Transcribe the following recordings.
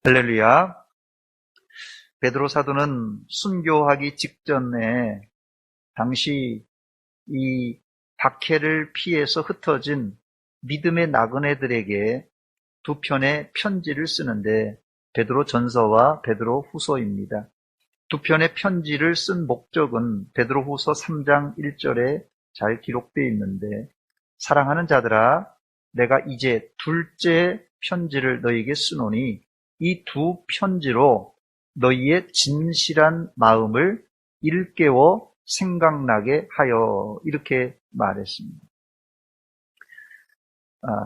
할렐루야. 베드로 사도는 순교하기 직전에 당시 이 박해를 피해서 흩어진 믿음의 나그네들에게 두 편의 편지를 쓰는데 베드로 전서와 베드로 후서입니다. 두 편의 편지를 쓴 목적은 베드로 후서 3장 1절에 잘 기록되어 있는데, 사랑하는 자들아, 내가 이제 둘째 편지를 너희에게 쓰노니 이 두 편지로 너희의 진실한 마음을 일깨워 생각나게 하여, 이렇게 말했습니다.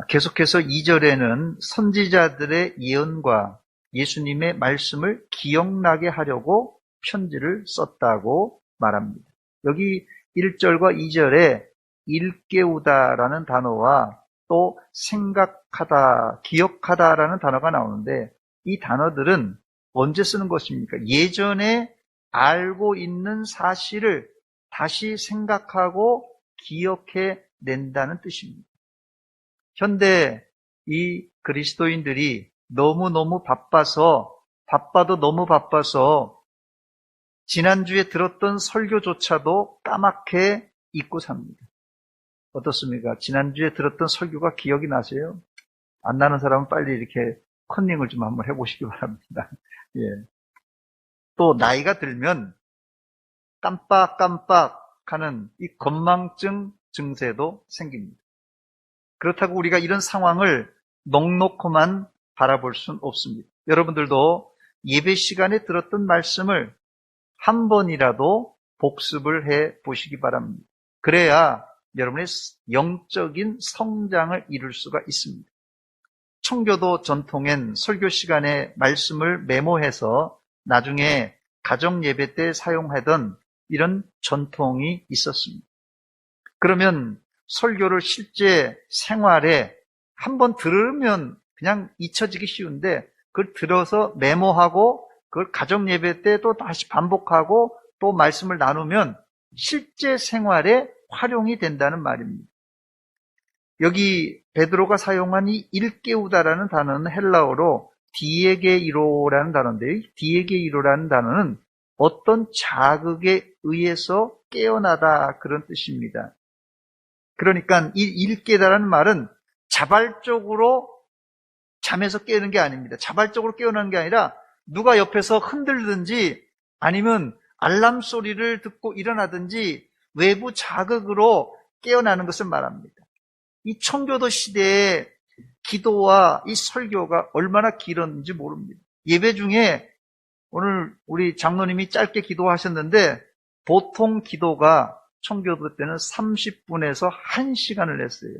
계속해서 2절에는 선지자들의 예언과 예수님의 말씀을 기억나게 하려고 편지를 썼다고 말합니다. 여기 1절과 2절에 일깨우다라는 단어와 또 생각하다, 기억하다라는 단어가 나오는데, 이 단어들은 언제 쓰는 것입니까? 예전에 알고 있는 사실을 다시 생각하고 기억해 낸다는 뜻입니다. 현대 이 그리스도인들이 너무너무 바빠도 너무 바빠서 지난주에 들었던 설교조차도 까맣게 잊고 삽니다. 어떻습니까? 지난주에 들었던 설교가 기억이 나세요? 안 나는 사람은 빨리 이렇게 컨닝을 좀 한번 해보시기 바랍니다. 예. 또 나이가 들면 깜빡깜빡하는 이 건망증 증세도 생깁니다. 그렇다고 우리가 이런 상황을 넉넉히만 바라볼 수는 없습니다. 여러분들도 예배 시간에 들었던 말씀을 한 번이라도 복습을 해 보시기 바랍니다. 그래야 여러분의 영적인 성장을 이룰 수가 있습니다. 청교도 전통엔 설교 시간에 말씀을 메모해서 나중에 가정 예배 때 사용하던 이런 전통이 있었습니다. 그러면 설교를 실제 생활에 한번 들으면 그냥 잊혀지기 쉬운데, 그걸 들어서 메모하고 그걸 가정 예배 때 또 다시 반복하고 또 말씀을 나누면 실제 생활에 활용이 된다는 말입니다. 여기 베드로가 사용한 이 일깨우다라는 단어는 헬라어로 디에게이로라는 단어인데요. 디에게이로라는 단어는 어떤 자극에 의해서 깨어나다, 그런 뜻입니다. 그러니까 이 일깨다라는 말은 자발적으로 잠에서 깨는 게 아닙니다. 자발적으로 깨어나는 게 아니라 누가 옆에서 흔들든지 아니면 알람 소리를 듣고 일어나든지 외부 자극으로 깨어나는 것을 말합니다. 이 청교도 시대의 기도와 이 설교가 얼마나 길었는지 모릅니다. 예배 중에 오늘 우리 장로님이 짧게 기도하셨는데, 보통 기도가 청교도 때는 30분에서 1시간을 했어요.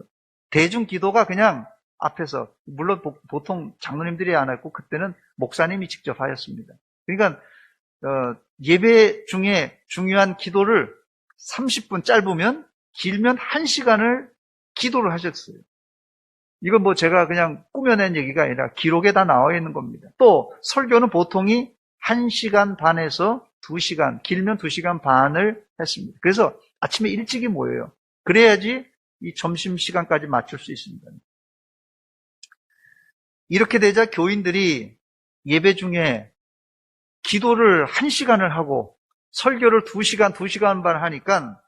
대중 기도가 그냥 앞에서, 물론 보통 장로님들이 안 했고 그때는 목사님이 직접 하였습니다. 그러니까 예배 중에 중요한 기도를 30분, 짧으면 길면 1시간을 기도를 하셨어요. 이건 뭐 제가 그냥 꾸며낸 얘기가 아니라 기록에 다 나와 있는 겁니다. 또 설교는 보통이 1시간 반에서 2시간, 길면 2시간 반을 했습니다. 그래서 아침에 일찍이 모여요. 그래야지 이 점심시간까지 맞출 수 있습니다. 이렇게 되자 교인들이 예배 중에 기도를 1시간을 하고 설교를 2시간, 2시간 반 하니까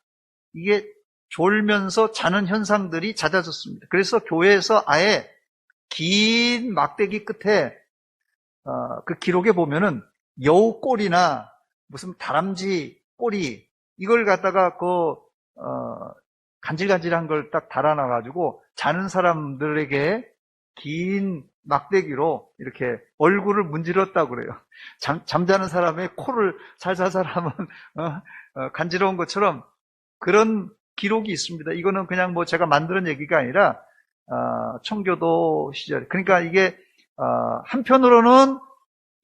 이게 졸면서 자는 현상들이 잦아졌습니다. 그래서 교회에서 아예 긴 막대기 끝에 그 기록에 보면은 여우 꼬리나 무슨 다람쥐 꼬리, 이걸 갖다가 간질간질한 걸 딱 달아놔가지고 자는 사람들에게 긴 막대기로 이렇게 얼굴을 문질렀다고 그래요. 잠자는 사람의 코를 살살살 하면 간지러운 것처럼 그런 기록이 있습니다. 이거는 그냥 뭐 제가 만드는 얘기가 아니라 청교도 시절, 그러니까 이게 한편으로는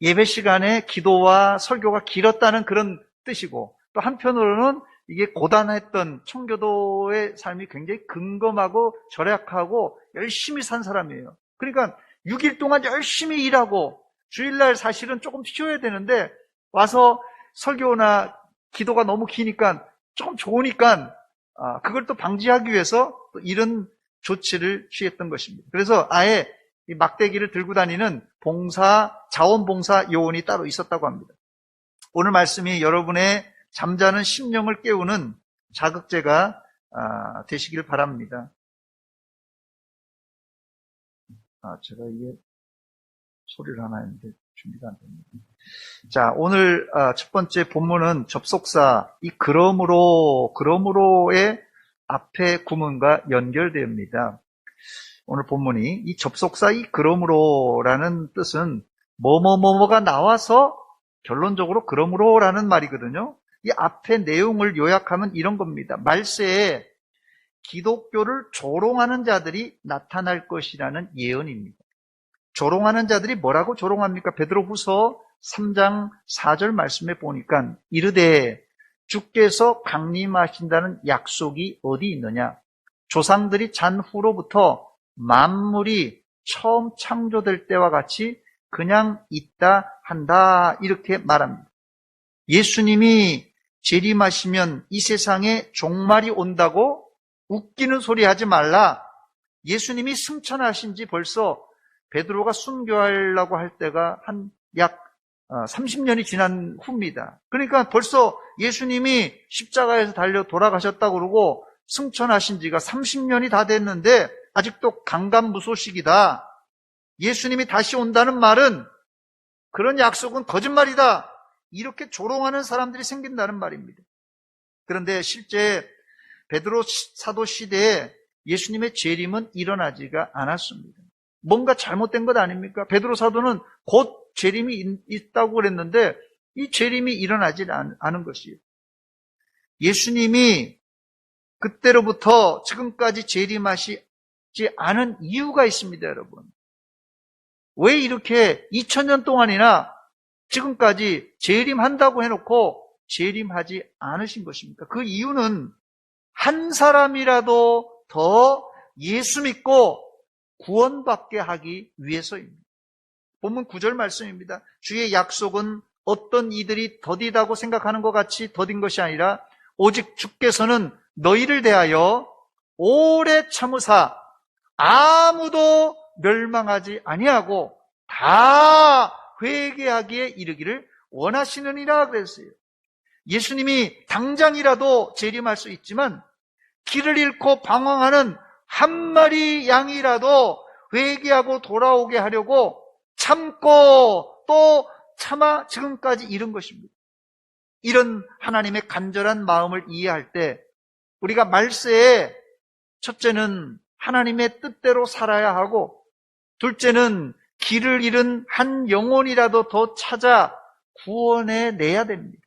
예배 시간에 기도와 설교가 길었다는 그런 뜻이고, 또 한편으로는 이게 고단했던 청교도의 삶이 굉장히 근검하고 절약하고 열심히 산 사람이에요. 그러니까 6일 동안 열심히 일하고 주일날 사실은 조금 쉬어야 되는데 와서 설교나 기도가 너무 기니까 조금 좋으니까 그걸 또 방지하기 위해서 또 이런 조치를 취했던 것입니다. 그래서 아예 이 막대기를 들고 다니는 자원봉사 요원이 따로 있었다고 합니다. 오늘 말씀이 여러분의 잠자는 심령을 깨우는 자극제가 되시길 바랍니다. 제가 이게 소리를 하나 했는데 준비가 안 됩니다. 자, 오늘 첫 번째 본문은 접속사 이 그러므로의 앞에 구문과 연결됩니다. 오늘 본문이 이 접속사 이 그러므로라는 뜻은 뭐뭐뭐뭐가 나와서 결론적으로 그러므로라는 말이거든요. 이 앞에 내용을 요약하면 이런 겁니다. 말세에 기독교를 조롱하는 자들이 나타날 것이라는 예언입니다. 조롱하는 자들이 뭐라고 조롱합니까? 베드로후서 3장 4절 말씀에 보니까 이르되 주께서 강림하신다는 약속이 어디 있느냐? 조상들이 잔 후로부터 만물이 처음 창조될 때와 같이 그냥 있다 한다 이렇게 말합니다. 예수님이 재림하시면 이 세상에 종말이 온다고 웃기는 소리 하지 말라. 예수님이 승천하신 지 벌써 베드로가 순교하려고 할 때가 약 30년이 지난 후입니다. 그러니까 벌써 예수님이 십자가에서 달려 돌아가셨다고 그러고 승천하신 지가 30년이 다 됐는데 아직도 강간무소식이다. 예수님이 다시 온다는 말은 그런 약속은 거짓말이다. 이렇게 조롱하는 사람들이 생긴다는 말입니다. 그런데 실제 베드로 사도 시대에 예수님의 재림은 일어나지가 않았습니다. 뭔가 잘못된 것 아닙니까? 베드로 사도는 곧 재림이 있다고 그랬는데 이 재림이 일어나지 않은 것이에요. 예수님이 그때로부터 지금까지 재림하시지 않은 이유가 있습니다, 여러분. 왜 이렇게 2000년 동안이나 지금까지 재림한다고 해놓고 재림하지 않으신 것입니까? 그 이유는 한 사람이라도 더 예수 믿고 구원받게 하기 위해서입니다. 본문 9절 말씀입니다. 주의 약속은 어떤 이들이 더디다고 생각하는 것 같이 더딘 것이 아니라 오직 주께서는 너희를 대하여 오래 참으사 아무도 멸망하지 아니하고 다 회개하기에 이르기를 원하시느니라 그랬어요. 예수님이 당장이라도 재림할 수 있지만 길을 잃고 방황하는 한 마리 양이라도 회개하고 돌아오게 하려고 참고 또 참아 지금까지 이른 것입니다. 이런 하나님의 간절한 마음을 이해할 때 우리가 말세에 첫째는 하나님의 뜻대로 살아야 하고 둘째는 길을 잃은 한 영혼이라도 더 찾아 구원해 내야 됩니다.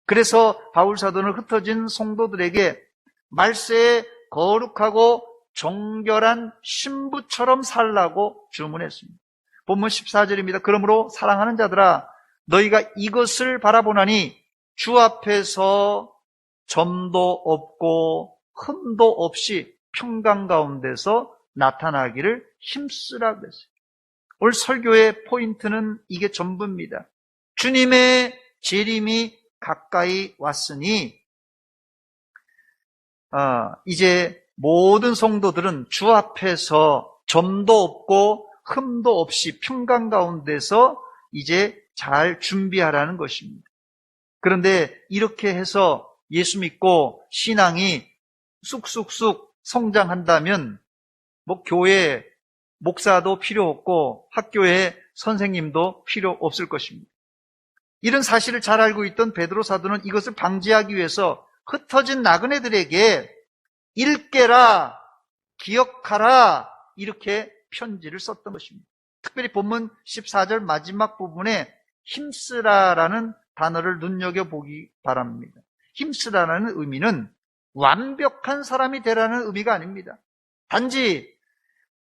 그래서 바울 사도는 흩어진 성도들에게 말세에 거룩하고 정결한 신부처럼 살라고 주문했습니다. 본문 14절입니다. 그러므로 사랑하는 자들아 너희가 이것을 바라보나니 주 앞에서 점도 없고 흠도 없이 평강 가운데서 나타나기를 힘쓰라 그랬어요. 오늘 설교의 포인트는 이게 전부입니다. 주님의 재림이 가까이 왔으니 이제 모든 성도들은 주 앞에서 점도 없고 흠도 없이 평강 가운데서 이제 잘 준비하라는 것입니다. 그런데 이렇게 해서 예수 믿고 신앙이 쑥쑥쑥 성장한다면 교회 목사도 필요 없고 학교에 선생님도 필요 없을 것입니다. 이런 사실을 잘 알고 있던 베드로 사도는 이것을 방지하기 위해서 흩어진 나그네들에게 읽게라, 기억하라 이렇게 편지를 썼던 것입니다. 특별히 본문 14절 마지막 부분에 힘쓰라라는 단어를 눈여겨보기 바랍니다. 힘쓰라라는 의미는 완벽한 사람이 되라는 의미가 아닙니다. 단지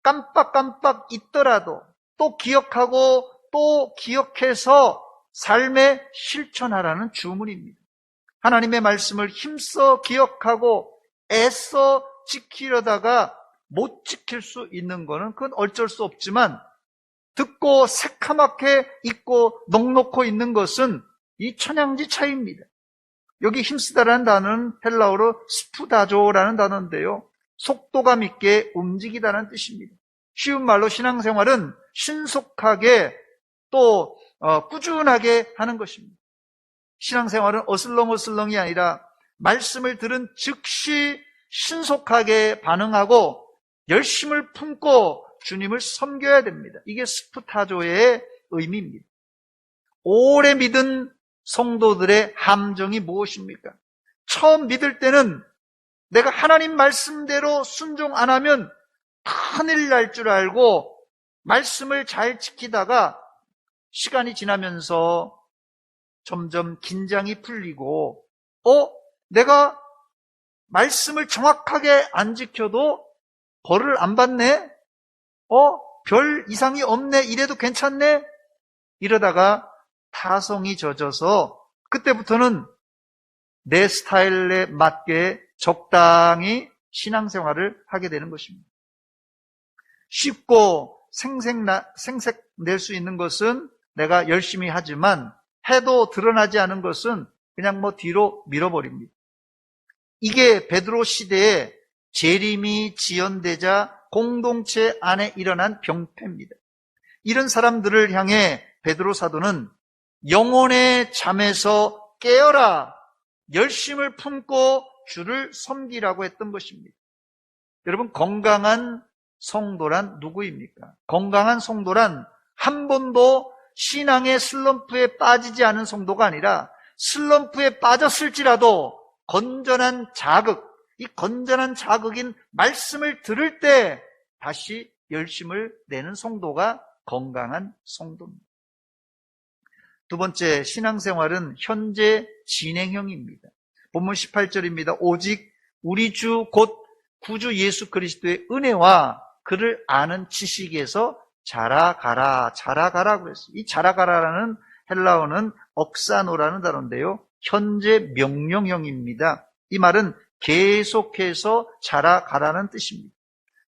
깜빡깜빡 있더라도 또 기억하고 또 기억해서 삶에 실천하라는 주문입니다. 하나님의 말씀을 힘써 기억하고 애써 지키려다가 못 지킬 수 있는 것은 그건 어쩔 수 없지만 듣고 새카맣게 있고 넋놓고 있는 것은 이 천양지 차이입니다. 여기 힘쓰다라는 단어는 헬라어로 스푸다조라는 단어인데요. 속도감 있게 움직이다는 뜻입니다. 쉬운 말로 신앙생활은 신속하게 또 꾸준하게 하는 것입니다. 신앙생활은 어슬렁어슬렁이 아니라 말씀을 들은 즉시 신속하게 반응하고 열심을 품고 주님을 섬겨야 됩니다. 이게 스푸타조의 의미입니다. 오래 믿은 성도들의 함정이 무엇입니까? 처음 믿을 때는 내가 하나님 말씀대로 순종 안 하면 큰일 날 줄 알고 말씀을 잘 지키다가 시간이 지나면서 점점 긴장이 풀리고 내가 말씀을 정확하게 안 지켜도 벌을 안 받네? 별 이상이 없네? 이래도 괜찮네? 이러다가 타성이 젖어서 그때부터는 내 스타일에 맞게 적당히 신앙생활을 하게 되는 것입니다. 쉽고 생색 낼 수 있는 것은 내가 열심히 하지만 해도 드러나지 않은 것은 그냥 뒤로 밀어버립니다. 이게 베드로 시대에 재림이 지연되자 공동체 안에 일어난 병폐입니다. 이런 사람들을 향해 베드로 사도는 영혼의 잠에서 깨어라, 열심을 품고 주를 섬기라고 했던 것입니다. 여러분, 건강한 성도란 누구입니까? 건강한 성도란 한 번도 신앙의 슬럼프에 빠지지 않은 성도가 아니라 슬럼프에 빠졌을지라도 건전한 자극, 이 건전한 자극인 말씀을 들을 때 다시 열심을 내는 성도가 건강한 성도입니다. 두 번째, 신앙생활은 현재 진행형입니다. 본문 18절입니다. 오직 우리 주 곧 구주 예수 그리스도의 은혜와 그를 아는 지식에서 자라가라, 자라가라고 했어요. 이 자라가라라는 헬라어는 억사노라는 단어인데요. 현재 명령형입니다. 이 말은 계속해서 자라가라는 뜻입니다.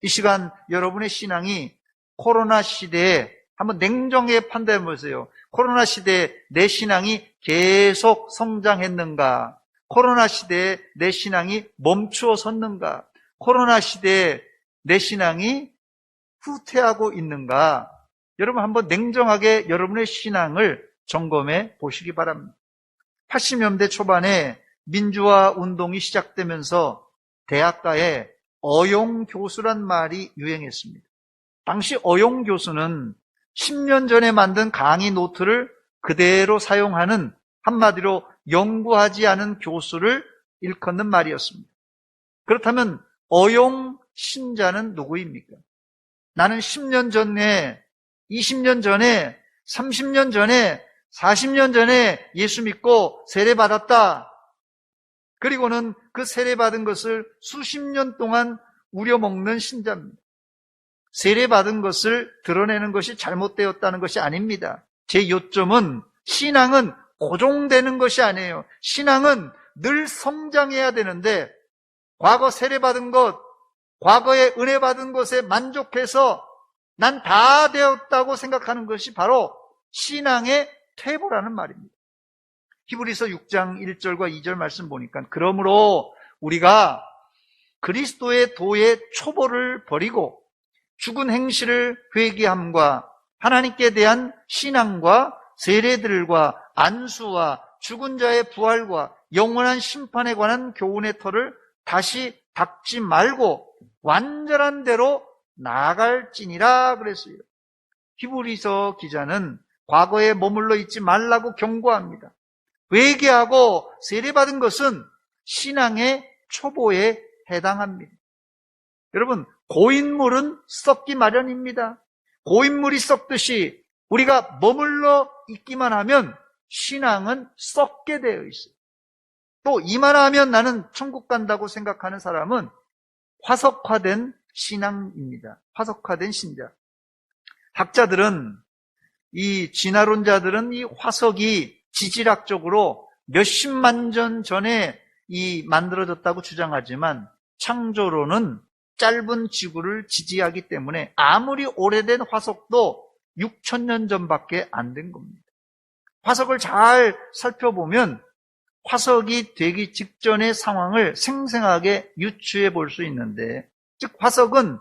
이 시간 여러분의 신앙이 코로나 시대에 한번 냉정하게 판단해 보세요. 코로나 시대에 내 신앙이 계속 성장했는가? 코로나 시대에 내 신앙이 멈추어 섰는가? 코로나 시대에 내 신앙이 후퇴하고 있는가? 여러분 한번 냉정하게 여러분의 신앙을 점검해 보시기 바랍니다. 80년대 초반에 민주화 운동이 시작되면서 대학가에 어용교수란 말이 유행했습니다. 당시 어용교수는 10년 전에 만든 강의 노트를 그대로 사용하는, 한마디로 연구하지 않은 교수를 일컫는 말이었습니다. 그렇다면 어용 신자는 누구입니까? 나는 10년 전에, 20년 전에, 30년 전에, 40년 전에 예수 믿고 세례받았다. 그리고는 그 세례받은 것을 수십 년 동안 우려먹는 신자입니다. 세례받은 것을 드러내는 것이 잘못되었다는 것이 아닙니다. 제 요점은 신앙은 고정되는 것이 아니에요. 신앙은 늘 성장해야 되는데 과거 세례받은 것, 과거에 은혜 받은 것에 만족해서 난 다 되었다고 생각하는 것이 바로 신앙의 퇴보라는 말입니다. 히브리서 6장 1절과 2절 말씀 보니까 그러므로 우리가 그리스도의 도의 초보를 버리고 죽은 행실을 회개함과 하나님께 대한 신앙과 세례들과 안수와 죽은 자의 부활과 영원한 심판에 관한 교훈의 터를 다시 닦지 말고 완전한 대로 나아갈지니라 그랬어요. 히브리서 기자는 과거에 머물러 있지 말라고 경고합니다. 회개하고 세례받은 것은 신앙의 초보에 해당합니다. 여러분, 고인물은 썩기 마련입니다. 고인물이 썩듯이 우리가 머물러 있기만 하면 신앙은 썩게 되어 있어요. 또 이만하면 나는 천국 간다고 생각하는 사람은 화석화된 신앙입니다. 화석화된 신자. 학자들은, 이 진화론자들은 이 화석이 지질학적으로 몇십만 년 전에 만들어졌다고 주장하지만 창조론은 짧은 지구를 지지하기 때문에 아무리 오래된 화석도 6,000년 전밖에 안 된 겁니다. 화석을 잘 살펴보면 화석이 되기 직전의 상황을 생생하게 유추해 볼 수 있는데, 즉 화석은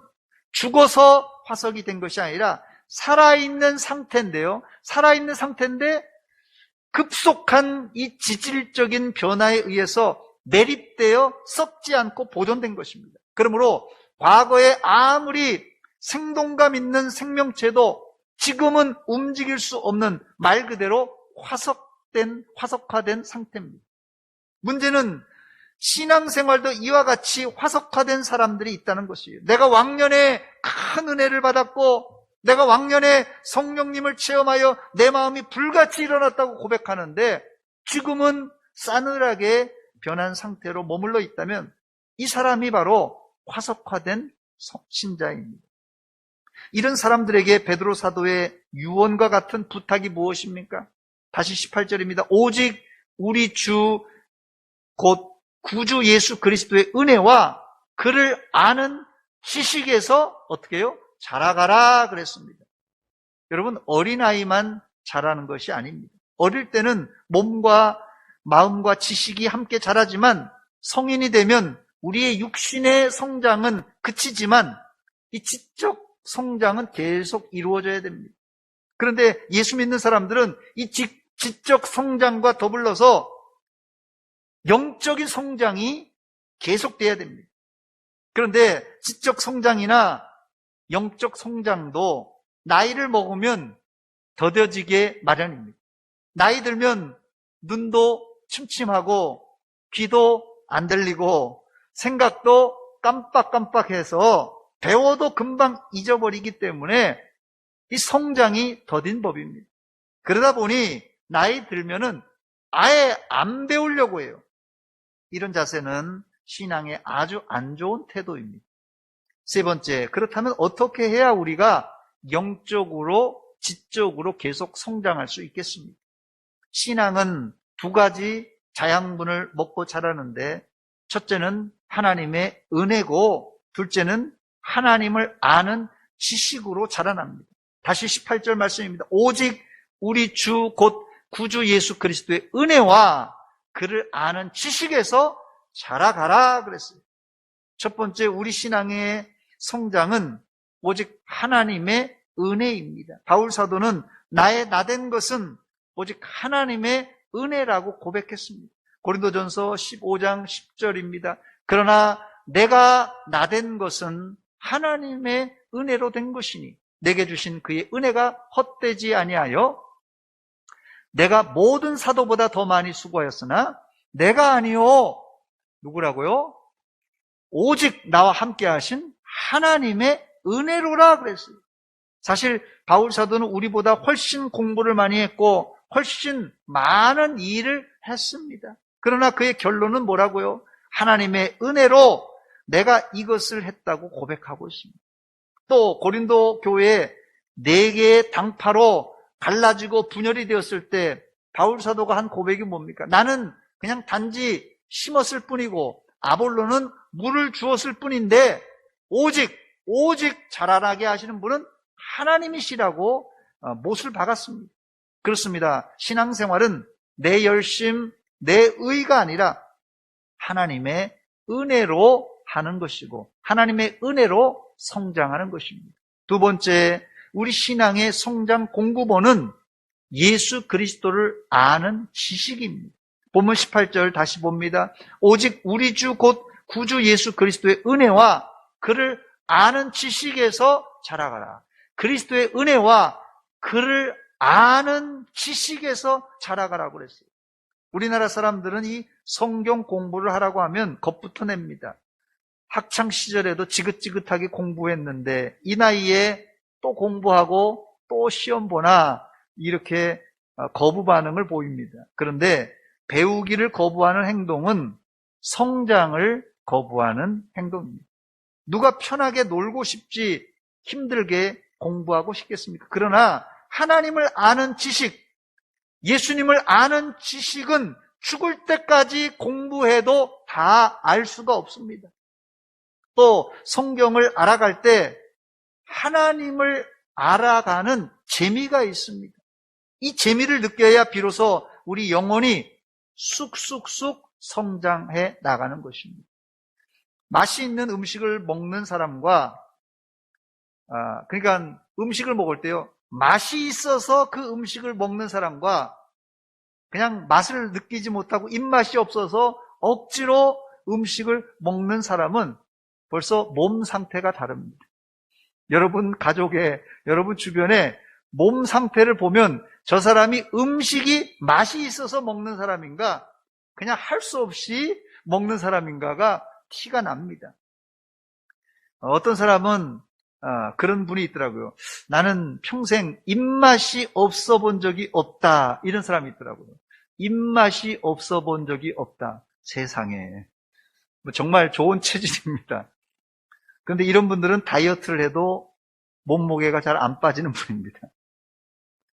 죽어서 화석이 된 것이 아니라 살아있는 상태인데요. 살아있는 상태인데 급속한 이 지질적인 변화에 의해서 매립되어 썩지 않고 보존된 것입니다. 그러므로 과거에 아무리 생동감 있는 생명체도 지금은 움직일 수 없는 말 그대로 화석화된 상태입니다. 문제는 신앙생활도 이와 같이 화석화된 사람들이 있다는 것이에요. 내가 왕년에 큰 은혜를 받았고 내가 왕년에 성령님을 체험하여 내 마음이 불같이 일어났다고 고백하는데 지금은 싸늘하게 변한 상태로 머물러 있다면 이 사람이 바로 화석화된 신자입니다. 이런 사람들에게 베드로 사도의 유언과 같은 부탁이 무엇입니까? 다시 18절입니다. 오직 우리 주 곧 구주 예수 그리스도의 은혜와 그를 아는 지식에서 어떻게 해요? 자라가라 그랬습니다. 여러분, 어린아이만 자라는 것이 아닙니다. 어릴 때는 몸과 마음과 지식이 함께 자라지만 성인이 되면 우리의 육신의 성장은 그치지만 이 지적 성장은 계속 이루어져야 됩니다. 그런데 예수 믿는 사람들은 이 지적 성장과 더불어서 영적인 성장이 계속돼야 됩니다. 그런데 지적 성장이나 영적 성장도 나이를 먹으면 더뎌지게 마련입니다. 나이 들면 눈도 침침하고 귀도 안 들리고 생각도 깜빡깜빡해서 배워도 금방 잊어버리기 때문에 이 성장이 더딘 법입니다. 그러다 보니 나이 들면은 아예 안 배우려고 해요. 이런 자세는 신앙에 아주 안 좋은 태도입니다. 세 번째, 그렇다면 어떻게 해야 우리가 영적으로, 지적으로 계속 성장할 수 있겠습니까? 신앙은 두 가지 자양분을 먹고 자라는데 첫째는 하나님의 은혜고 둘째는 하나님을 아는 지식으로 자라납니다. 다시 18절 말씀입니다. 오직 우리 주 곧 구주 예수 그리스도의 은혜와 그를 아는 지식에서 자라가라 그랬어요. 첫 번째, 우리 신앙의 성장은 오직 하나님의 은혜입니다. 바울 사도는 나의 나된 것은 오직 하나님의 은혜라고 고백했습니다. 고린도전서 15장 10절입니다. 그러나 내가 나된 것은 하나님의 은혜로 된 것이니 내게 주신 그의 은혜가 헛되지 아니하여 내가 모든 사도보다 더 많이 수고하였으나 내가 아니요 누구라고요? 오직 나와 함께 하신 하나님의 은혜로라 그랬어요. 사실 바울 사도는 우리보다 훨씬 공부를 많이 했고 훨씬 많은 일을 했습니다. 그러나 그의 결론은 뭐라고요? 하나님의 은혜로 내가 이것을 했다고 고백하고 있습니다. 또 고린도 교회에 4개의 당파로 갈라지고 분열이 되었을 때 바울 사도가 한 고백이 뭡니까? 나는 그냥 단지 심었을 뿐이고 아볼로는 물을 주었을 뿐인데 오직 자라나게 하시는 분은 하나님이시라고 못을 박았습니다. 그렇습니다. 신앙생활은 내 열심, 내 의가 아니라 하나님의 은혜로 하는 것이고 하나님의 은혜로 성장하는 것입니다. 두 번째, 우리 신앙의 성장 공부본은 예수 그리스도를 아는 지식입니다. 본문 18절 다시 봅니다. 오직 우리 주 곧 구주 예수 그리스도의 은혜와 그를 아는 지식에서 자라가라. 그리스도의 은혜와 그를 아는 지식에서 자라가라고 그랬어요. 우리나라 사람들은 이 성경 공부를 하라고 하면 겁부터 냅니다. 학창 시절에도 지긋지긋하게 공부했는데 이 나이에 또 공부하고 또 시험 보나 이렇게 거부 반응을 보입니다. 그런데 배우기를 거부하는 행동은 성장을 거부하는 행동입니다. 누가 편하게 놀고 싶지 힘들게 공부하고 싶겠습니까? 그러나 하나님을 아는 지식, 예수님을 아는 지식은 죽을 때까지 공부해도 다 알 수가 없습니다. 또 성경을 알아갈 때 하나님을 알아가는 재미가 있습니다. 이 재미를 느껴야 비로소 우리 영혼이 쑥쑥쑥 성장해 나가는 것입니다. 맛이 있는 음식을 먹는 사람과 그러니까 음식을 먹을 때요, 맛이 있어서 그 음식을 먹는 사람과 그냥 맛을 느끼지 못하고 입맛이 없어서 억지로 음식을 먹는 사람은 벌써 몸 상태가 다릅니다. 여러분 가족에, 여러분 주변에 몸 상태를 보면 저 사람이 음식이 맛이 있어서 먹는 사람인가, 그냥 할 수 없이 먹는 사람인가가 티가 납니다. 어떤 사람은 그런 분이 있더라고요. 나는 평생 입맛이 없어 본 적이 없다. 이런 사람이 있더라고요. 입맛이 없어 본 적이 없다. 세상에. 정말 좋은 체질입니다. 그런데 이런 분들은 다이어트를 해도 몸무게가 잘 안 빠지는 분입니다.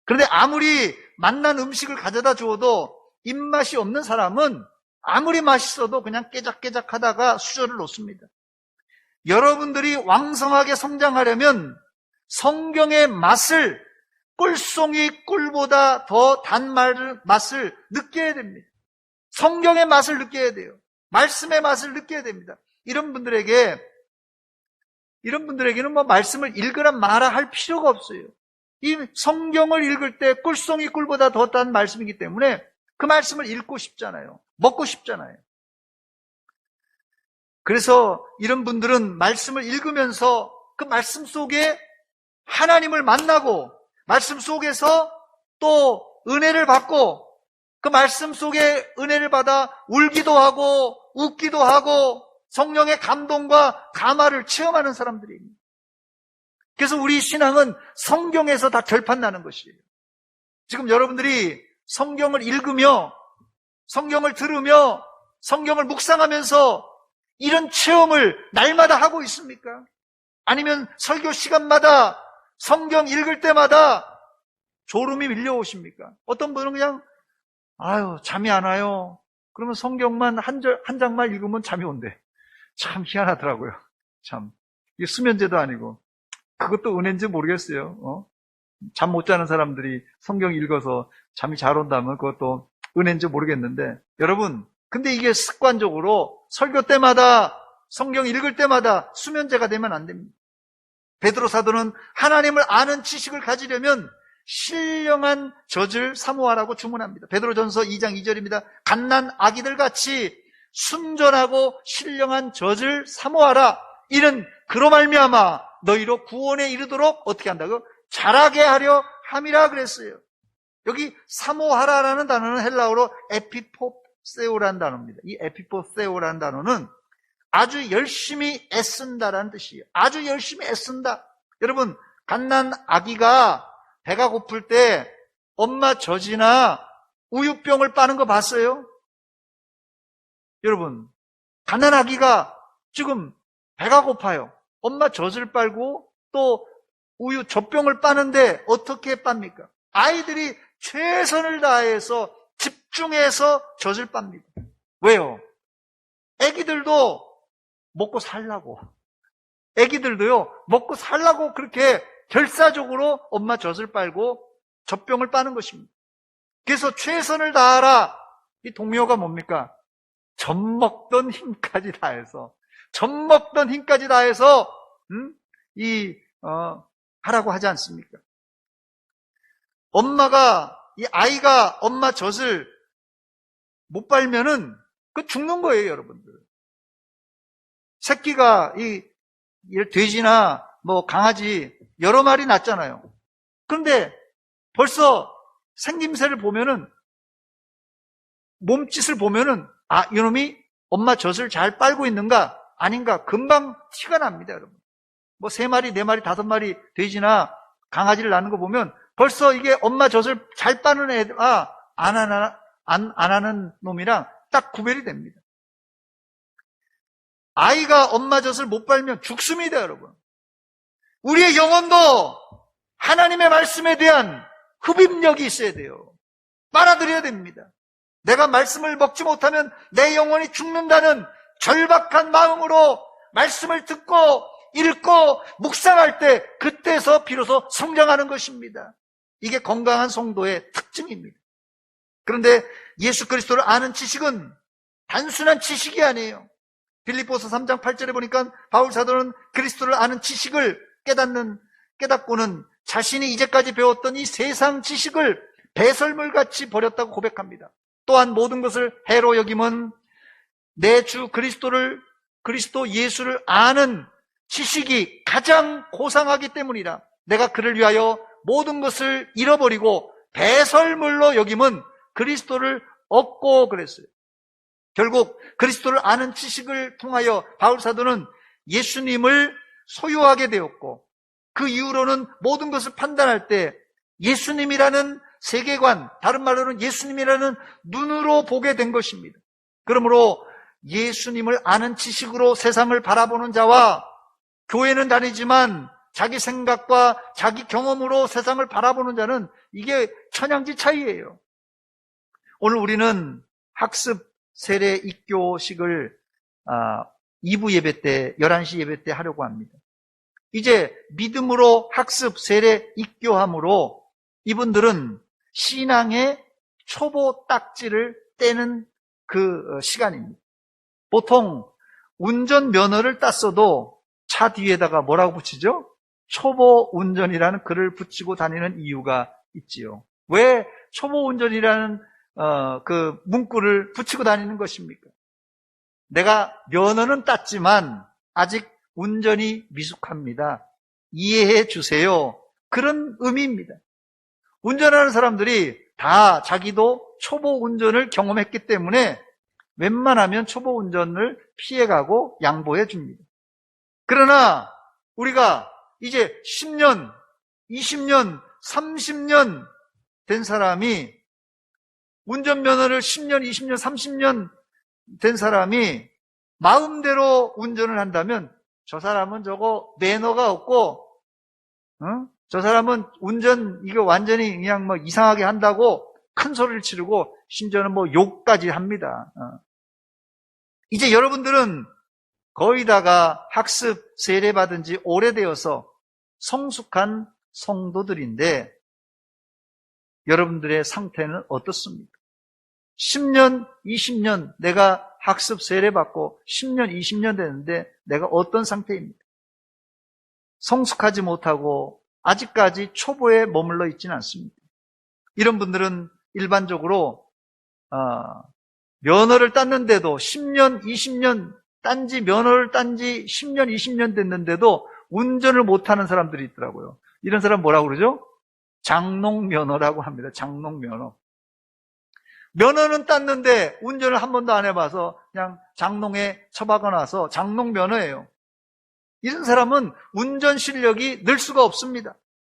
그런데 아무리 맛난 음식을 가져다 주어도 입맛이 없는 사람은 아무리 맛있어도 그냥 깨작깨작 하다가 수저를 놓습니다. 여러분들이 왕성하게 성장하려면 성경의 맛을, 꿀송이 꿀보다 더 단 맛을 느껴야 됩니다. 성경의 맛을 느껴야 돼요. 말씀의 맛을 느껴야 됩니다. 이런 분들에게는 뭐 말씀을 읽으라 마라 할 필요가 없어요. 이 성경을 읽을 때 꿀송이 꿀보다 더 단 말씀이기 때문에 그 말씀을 읽고 싶잖아요. 먹고 싶잖아요. 그래서 이런 분들은 말씀을 읽으면서 그 말씀 속에 하나님을 만나고, 말씀 속에서 또 은혜를 받고, 그 말씀 속에 은혜를 받아 울기도 하고 웃기도 하고 성령의 감동과 감화를 체험하는 사람들입니다. 그래서 우리 신앙은 성경에서 다 결판나는 것이에요. 지금 여러분들이 성경을 읽으며, 성경을 들으며, 성경을 묵상하면서 이런 체험을 날마다 하고 있습니까? 아니면 설교 시간마다, 성경 읽을 때마다 졸음이 밀려오십니까? 어떤 분은 그냥 잠이 안 와요. 그러면 성경만 한 장만 읽으면 잠이 온대. 참 희한하더라고요. 참. 이게 수면제도 아니고. 그것도 은혜인지 모르겠어요. 잠 못 자는 사람들이 성경 읽어서 잠이 잘 온다면 그것도 은혜인지 모르겠는데, 여러분, 근데 이게 습관적으로 설교 때마다, 성경 읽을 때마다 수면제가 되면 안 됩니다. 베드로 사도는 하나님을 아는 지식을 가지려면 신령한 젖을 사모하라고 주문합니다. 베드로전서 2장 2절입니다. 갓난 아기들 같이 순전하고 신령한 젖을 사모하라. 이는 그로 말미암아 너희로 구원에 이르도록 어떻게 한다고? 자라게 하려 함이라 그랬어요. 여기 사모하라라는 단어는 헬라어로 에피포세오라는 단어입니다. 이 에피포세오라는 단어는 아주 열심히 애쓴다라는 뜻이에요. 아주 열심히 애쓴다. 여러분, 갓난 아기가 배가 고플 때 엄마 젖이나 우유병을 빠는 거 봤어요? 여러분, 갓난 아기가 지금 배가 고파요. 엄마 젖을 빨고 또 우유 젖병을 빠는데 어떻게 빱니까? 아이들이 최선을 다해서 집중해서 젖을 빱니다. 왜요? 애기들도 먹고 살라고. 애기들도요, 먹고 살라고 그렇게 결사적으로 엄마 젖을 빨고 젖병을 빠는 것입니다. 그래서 최선을 다하라. 이 동요가 뭡니까? 젖 먹던 힘까지 다해서, 하라고 하지 않습니까? 이 아이가 엄마 젖을 못 빨면은 그 죽는 거예요, 여러분들. 새끼가 이 돼지나 뭐 강아지 여러 마리 낳잖아요. 그런데 벌써 생김새를 보면은, 몸짓을 보면은, 이놈이 엄마 젖을 잘 빨고 있는가 아닌가 금방 티가 납니다, 여러분. 뭐 3마리, 4마리, 5마리 돼지나 강아지를 낳는 거 보면 벌써 이게 엄마 젖을 잘 빠는 애들, 안 하는 놈이랑 딱 구별이 됩니다. 아이가 엄마 젖을 못 빨면 죽습니다, 여러분. 우리의 영혼도 하나님의 말씀에 대한 흡입력이 있어야 돼요. 빨아들여야 됩니다. 내가 말씀을 먹지 못하면 내 영혼이 죽는다는 절박한 마음으로 말씀을 듣고 읽고 묵상할 때, 그때서 비로소 성장하는 것입니다. 이게 건강한 성도의 특징입니다. 그런데 예수 그리스도를 아는 지식은 단순한 지식이 아니에요. 빌립보서 3장 8절에 보니까 바울 사도는 그리스도를 아는 지식을 깨닫고는 자신이 이제까지 배웠던 이 세상 지식을 배설물같이 버렸다고 고백합니다. 또한 모든 것을 해로 여김은 내 주 그리스도 예수를 아는 지식이 가장 고상하기 때문이라. 내가 그를 위하여 모든 것을 잃어버리고 배설물로 여김은 그리스도를 얻고 그랬어요. 결국 그리스도를 아는 지식을 통하여 바울 사도는 예수님을 소유하게 되었고, 그 이후로는 모든 것을 판단할 때 예수님이라는 세계관, 다른 말로는 예수님이라는 눈으로 보게 된 것입니다. 그러므로 예수님을 아는 지식으로 세상을 바라보는 자와 교회는 다니지만 자기 생각과 자기 경험으로 세상을 바라보는 자는 이게 천양지 차이예요. 오늘 우리는 학습 세례 입교식을 2부 예배 때, 11시 예배 때 하려고 합니다. 이제 믿음으로 학습 세례 입교함으로 이분들은 신앙의 초보 딱지를 떼는 그 시간입니다. 보통 운전면허를 땄어도 차 뒤에다가 뭐라고 붙이죠? 초보 운전이라는 글을 붙이고 다니는 이유가 있지요. 왜 초보 운전이라는 그 문구를 붙이고 다니는 것입니까? 내가 면허는 땄지만 아직 운전이 미숙합니다. 이해해 주세요. 그런 의미입니다. 운전하는 사람들이 다 자기도 초보 운전을 경험했기 때문에 웬만하면 초보 운전을 피해가고 양보해 줍니다. 그러나 우리가 이제 10년, 20년, 30년 된 사람이, 운전면허를 10년, 20년, 30년 된 사람이 마음대로 운전을 한다면 저 사람은 저거 매너가 없고, 저 사람은 운전 이거 완전히 그냥 뭐 이상하게 한다고 큰 소리를 지르고 심지어는 뭐 욕까지 합니다. 이제 여러분들은 거의 다가 학습 세례 받은 지 오래되어서 성숙한 성도들인데 여러분들의 상태는 어떻습니까? 10년, 20년 내가 학습 세례 받고 10년, 20년 됐는데 내가 어떤 상태입니까? 성숙하지 못하고 아직까지 초보에 머물러 있지는 않습니다. 이런 분들은 일반적으로 면허를 땄는데도 10년, 20년 면허를 딴 지 10년, 20년 됐는데도 운전을 못하는 사람들이 있더라고요. 이런 사람 뭐라고 그러죠? 장롱면허라고 합니다. 장롱면허. 면허는 땄는데 운전을 한 번도 안 해봐서 그냥 장롱에 처박아 놔서 장롱면허예요. 이런 사람은 운전 실력이 늘 수가 없습니다.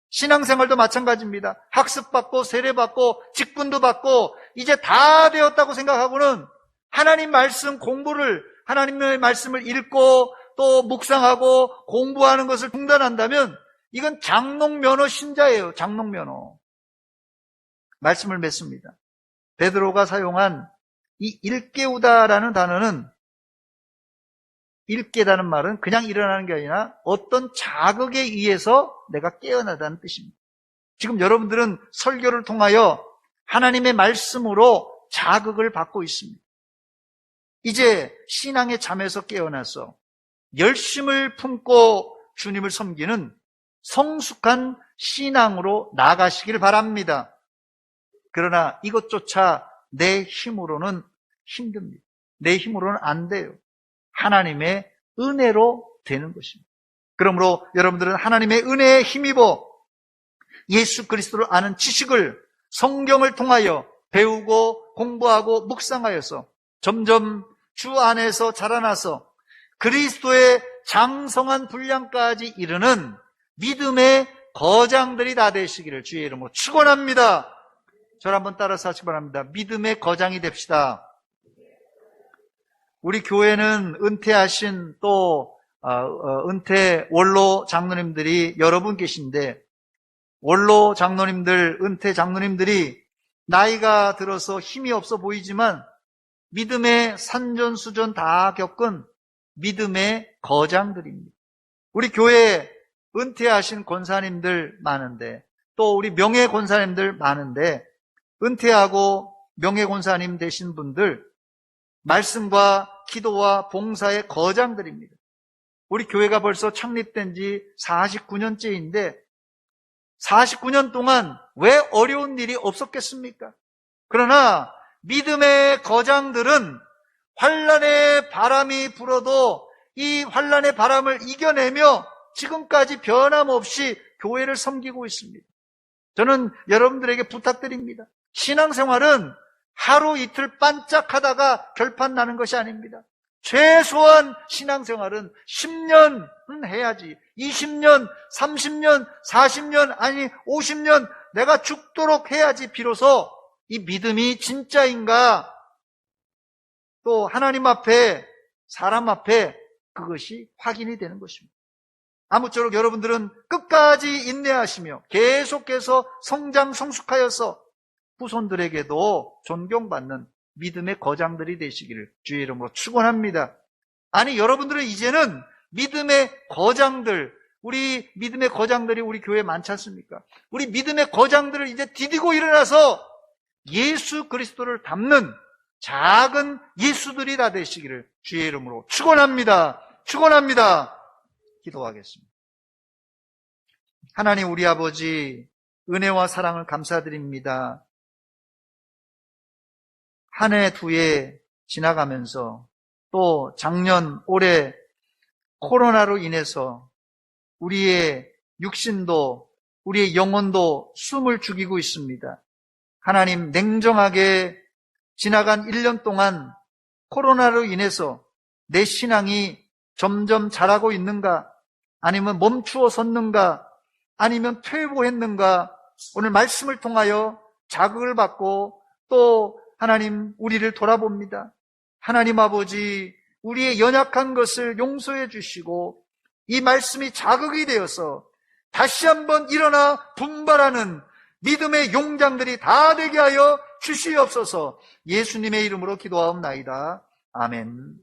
신앙생활도 마찬가지입니다. 학습받고 세례받고 직분도 받고 이제 다 되었다고 생각하고는 하나님 말씀 공부를, 하나님의 말씀을 읽고 또 묵상하고 공부하는 것을 중단한다면 이건 장롱면허 신자예요. 장롱면허. 말씀을 맺습니다. 베드로가 사용한 이 일깨우다라는 단어는, 일깨다는 말은 그냥 일어나는 게 아니라 어떤 자극에 의해서 내가 깨어나다는 뜻입니다. 지금 여러분들은 설교를 통하여 하나님의 말씀으로 자극을 받고 있습니다. 이제 신앙의 잠에서 깨어나서 열심을 품고 주님을 섬기는 성숙한 신앙으로 나가시길 바랍니다. 그러나 이것조차 내 힘으로는 힘듭니다. 내 힘으로는 안 돼요. 하나님의 은혜로 되는 것입니다. 그러므로 여러분들은 하나님의 은혜에 힘입어 예수 그리스도를 아는 지식을 성경을 통하여 배우고 공부하고 묵상하여서 점점 주 안에서 자라나서 그리스도의 장성한 분량까지 이르는 믿음의 거장들이 다 되시기를 주의 이름으로 축원합니다. 저를 한번 따라서 하시기 바랍니다. 믿음의 거장이 됩시다. 우리 교회는 은퇴하신 또 은퇴 원로 장로님들이 여러 분 계신데, 원로 장로님들, 은퇴 장로님들이 나이가 들어서 힘이 없어 보이지만 믿음의 산전수전 다 겪은 믿음의 거장들입니다. 우리 교회에 은퇴하신 권사님들 많은데, 또 우리 명예 권사님들 많은데, 은퇴하고 명예 권사님 되신 분들 말씀과 기도와 봉사의 거장들입니다. 우리 교회가 벌써 창립된 지 49년째인데 49년 동안 왜 어려운 일이 없었겠습니까? 그러나 믿음의 거장들은 환난의 바람이 불어도 이 환난의 바람을 이겨내며 지금까지 변함없이 교회를 섬기고 있습니다. 저는 여러분들에게 부탁드립니다. 신앙생활은 하루 이틀 반짝하다가 결판 나는 것이 아닙니다. 최소한 신앙생활은 10년은 해야지. 20년, 30년, 40년, 아니 50년 내가 죽도록 해야지 비로소 이 믿음이 진짜인가, 또 하나님 앞에, 사람 앞에 그것이 확인이 되는 것입니다. 아무쪼록 여러분들은 끝까지 인내하시며 계속해서 성장 성숙하여서 후손들에게도 존경받는 믿음의 거장들이 되시기를 주의 이름으로 축원합니다. 아니, 여러분들은 이제는 믿음의 거장들, 우리 믿음의 거장들이 우리 교회에 많지 않습니까? 우리 믿음의 거장들을 이제 디디고 일어나서 예수 그리스도를 닮는 작은 예수들이 다 되시기를 주의 이름으로 축원합니다. 축원합니다. 기도하겠습니다. 하나님 우리 아버지, 은혜와 사랑을 감사드립니다. 한 해 두 해 지나가면서 또 작년 올해 코로나로 인해서 우리의 육신도 우리의 영혼도 숨을 죽이고 있습니다. 하나님, 냉정하게 지나간 1년 동안 코로나로 인해서 내 신앙이 점점 자라고 있는가, 아니면 멈추어 섰는가, 아니면 퇴보했는가, 오늘 말씀을 통하여 자극을 받고 또 하나님 우리를 돌아봅니다. 하나님 아버지, 우리의 연약한 것을 용서해 주시고 이 말씀이 자극이 되어서 다시 한번 일어나 분발하는 믿음의 용장들이 다 되게 하여 주시옵소서. 예수님의 이름으로 기도하옵나이다. 아멘.